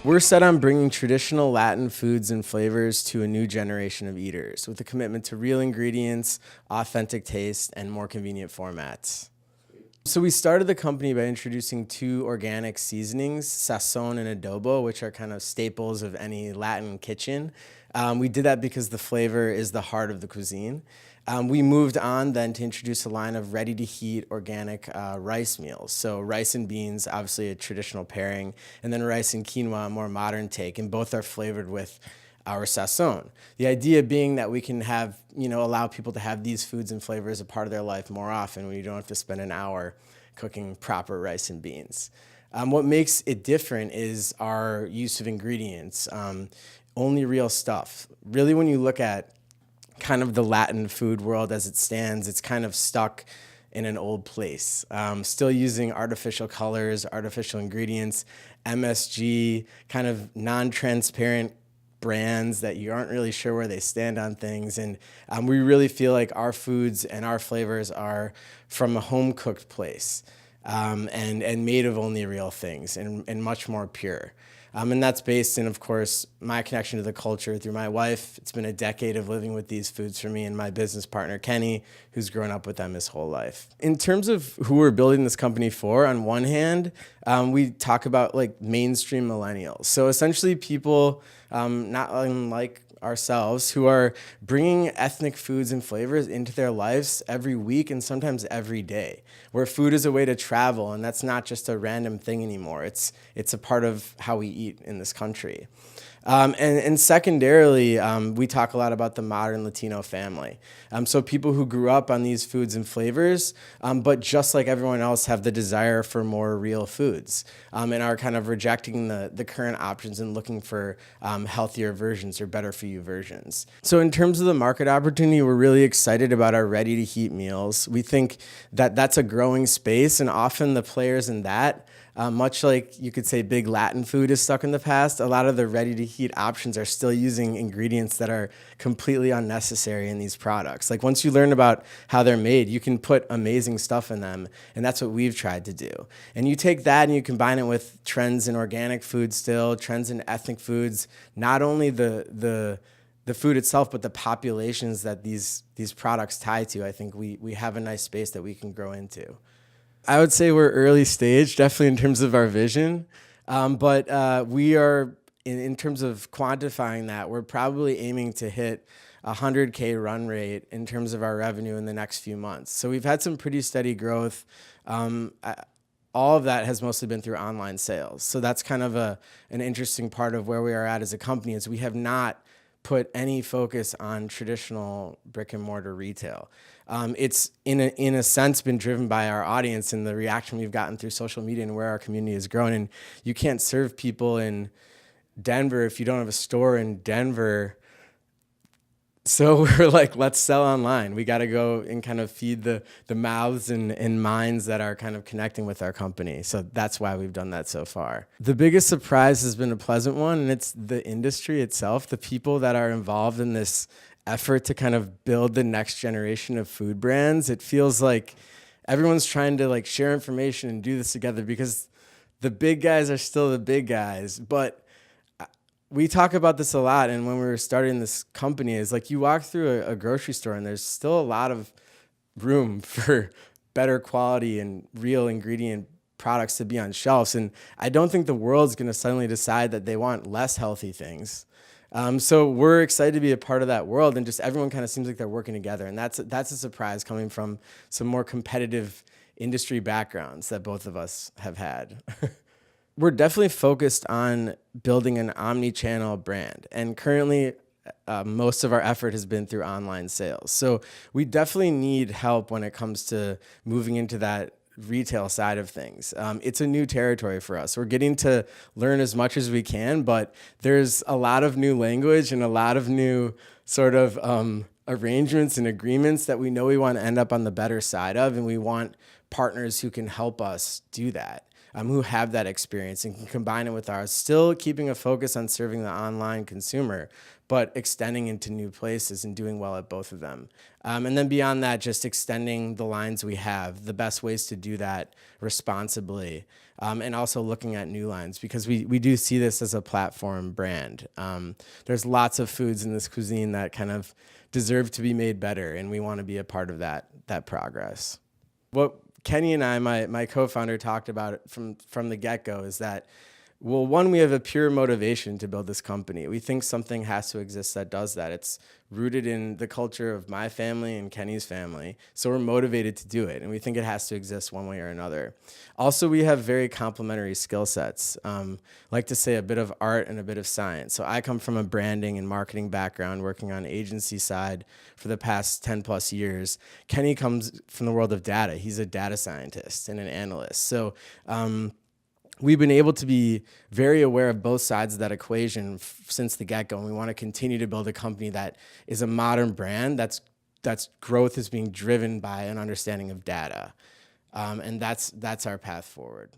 We're set on bringing traditional Latin foods and flavors to a new generation of eaters with a commitment to real ingredients, authentic taste, and more convenient formats. So we started the company by introducing two organic seasonings, sazon and adobo, which are kind of staples of any Latin kitchen. We did that because the flavor is the heart of the cuisine. We moved on then to introduce a line of ready-to-heat organic rice meals. So rice and beans, obviously a traditional pairing, and then rice and quinoa, a more modern take, and both are flavored with our sazon. The idea being that we can have, allow people to have these foods and flavors a part of their life more often when you don't have to spend an hour cooking proper rice and beans. What makes it different is our use of ingredients, only real stuff. Really, when you look at kind of the Latin food world as it stands, it's kind of stuck in an old place. Still using artificial colors, artificial ingredients, MSG, kind of non-transparent brands that you aren't really sure where they stand on things. And we really feel like our foods and our flavors are from a home-cooked place and made of only real things and much more pure. And that's based in, of course, my connection to the culture through my wife. It's been a decade of living with these foods for me, and my business partner, Kenny, who's grown up with them his whole life. In terms of who we're building this company for, on one hand, we talk about like mainstream millennials. So essentially people not unlike ourselves who are bringing ethnic foods and flavors into their lives every week and sometimes every day, where food is a way to travel, and that's not just a random thing anymore. It's a part of how we eat in this country. And secondarily, we talk a lot about the modern Latino family. So people who grew up on these foods and flavors, but just like everyone else have the desire for more real foods and are kind of rejecting the current options and looking for healthier versions or better for you versions. So in terms of the market opportunity, we're really excited about our ready to heat meals. We think that that's a growing space, and often the players in that, much like you could say big Latin food is stuck in the past, a lot of the ready-to-heat options are still using ingredients that are completely unnecessary in these products. Like once you learn about how they're made, you can put amazing stuff in them, and that's what we've tried to do. And you take that and you combine it with trends in organic food still, trends in ethnic foods, not only the food itself, but the populations that these products tie to. I think we have a nice space that we can grow into. I would say we're early stage, definitely in terms of our vision, but we are, in terms of quantifying that, we're probably aiming to hit a 100K run rate in terms of our revenue in the next few months. So we've had some pretty steady growth. All of that has mostly been through online sales. So that's kind of an interesting part of where we are at as a company, is we have not put any focus on traditional brick and mortar retail. It's in a sense been driven by our audience and the reaction we've gotten through social media and where our community has grown. And you can't serve people in Denver if you don't have a store in Denver. So we're like, let's sell online. We got to go and kind of feed the mouths and minds that are kind of connecting with our company. So that's why we've done that so far. The biggest surprise has been a pleasant one, and it's the industry itself, the people that are involved in this effort to kind of build the next generation of food brands. It feels like everyone's trying to like share information and do this together because the big guys are still the big guys, but we talk about this a lot, and when we were starting this company, is like you walk through a grocery store and there's still a lot of room for better quality and real ingredient products to be on shelves. And I don't think the world's going to suddenly decide that they want less healthy things. So we're excited to be a part of that world, and just everyone kind of seems like they're working together. And that's a surprise coming from some more competitive industry backgrounds that both of us have had. We're definitely focused on building an omni-channel brand, and currently most of our effort has been through online sales. So we definitely need help when it comes to moving into that retail side of things. It's a new territory for us. We're getting to learn as much as we can, but there's a lot of new language and a lot of new sort of arrangements and agreements that we know we want to end up on the better side of, and we want partners who can help us do that. who have that experience and can combine it with ours, still keeping a focus on serving the online consumer, but extending into new places and doing well at both of them. And then beyond that, just extending the lines we have, the best ways to do that responsibly, and also looking at new lines, because we do see this as a platform brand. There's lots of foods in this cuisine that kind of deserve to be made better, and we want to be a part of that progress. What Kenny and I, my co-founder, talked about it from the get-go is that, well, one, we have a pure motivation to build this company. We think something has to exist that does that. It's rooted in the culture of my family and Kenny's family, so we're motivated to do it, and we think it has to exist one way or another. Also, we have very complementary skill sets. Like to say a bit of art and a bit of science. So I come from a branding and marketing background, working on agency side for the past 10 plus years. Kenny comes from the world of data. He's a data scientist and an analyst. So we've been able to be very aware of both sides of that equation since the get-go, and we want to continue to build a company that is a modern brand that's growth is being driven by an understanding of data, and that's our path forward.